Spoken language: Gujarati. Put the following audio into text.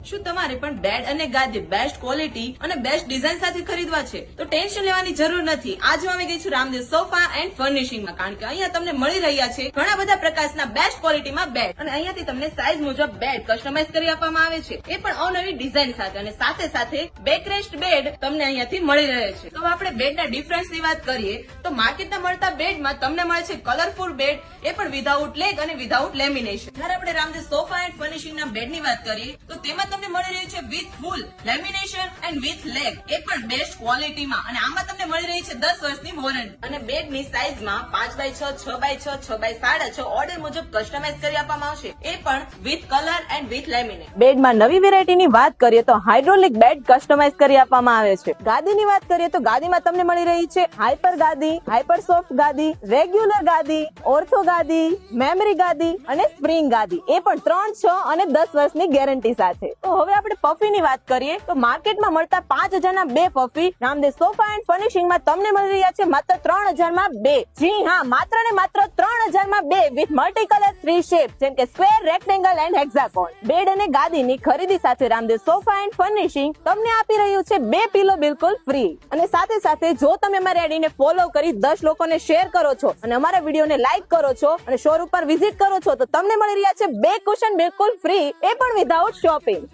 શું તમારે પણ બેડ અને ગાદી બેસ્ટ ક્વોલિટી અને બેસ્ટ ડિઝાઇન સાથે ખરીદવા છે? તો ટેન્શન લેવાની જરૂર નથી. આજે હું આવી ગઈ છું રામદેવ સોફા એન્ડ ફર્નિશિંગમાં, કારણ કે અહીંયા તમને મળી રહ્યા છે ઘણા બધા પ્રકારના બેસ્ટ ક્વોલિટીમાં બેડ, અને અહીંયાથી તમને સાઈઝ મુજબ બેડ કસ્ટમાઇઝ કરી આપવામાં આવે છે, એ પણ અવનવી ડિઝાઇન સાથે. અને સાથે સાથે બેકરેસ્ટ બેડ તમને અહીંયાથી મળી રહે છે. તો આપણે બેડના ડિફરન્સની વાત કરીએ તો માર્કેટમાં મળતા બેડમાં તમને મળે છે કલરફુલ બેડ, એ પણ વિધાઉટ લેગ અને વિધાઉટ લેમિનેશન. જ્યારે આપણે રામદેવ સોફા એન્ડ ફર્નિશિંગના બેડની વાત કરીએ તો તેમાં તમને મળી રહ્યું છે with full lamination and with leg, એ પણ બેસ્ટ ક્વોલિટીમાં. અને આમાં તમને મળી રહી છે 10 વર્ષની વોરંટી. અને બેડની સાઈઝમાં 5x6, 6x6, 6x6.5 ઓર્ડર મુજબ કસ્ટમાઇઝ કરી આપવામાં આવશે, એ પણ with colour and with laminate. બેડમાં નવી વેરાયટીની વાત કરીએ તો હાઇડ્રોલિક બેડ કસ્ટમાઇઝ કરી આપવામાં આવે છે. ગાદીની વાત કરીએ તો ગાદીમાં તમને મળી રહી છે હાઇપર ગાદી, હાઇપર સોફ્ટ ગાદી, રેગ્યુલર ગાદી, ઓર્થો ગાદી, મેમરી ગાદી અને સ્પ્રિંગ ગાદી, એ પણ 3, 6 અને 10 વર્ષની ગેરંટી સાથે. તો હવે આપણે પફીની વાત કરીએ તો માર્કેટમાં મળતા 5000 ના 2 પફી રામદેવ સોફા એન્ડ ફર્નિશિંગમાં તમને મળી રહ્યા છે માત્ર 3000 માં 2. જી હા, માત્ર ને માત્ર 3000 માં 2 વિથ મલ્ટી કલર 3 શેપ, જેમ કે square, rectangle and hexagon. Bed અને ગાદીની ખરીદી સાથે રામદેવ સોફા એન્ડ ફર્નિશિંગ તમને આપી રહ્યું છે 2 પિલો બિલકુલ ફ્રી. અને સાથે સાથે જો તમે અમારી આઈડીને ફોલો કરી 10 લોકોને શેર કરો છો અને અમારા વિડીયોને લાઈક કરો છો અને શોરૂમ પર વિઝિટ કરો છો તો તમને મળી રહ્યા છે 2 કુશન બિલકુલ ફ્રી, એ પણ વિધાઉટ શોપિંગ.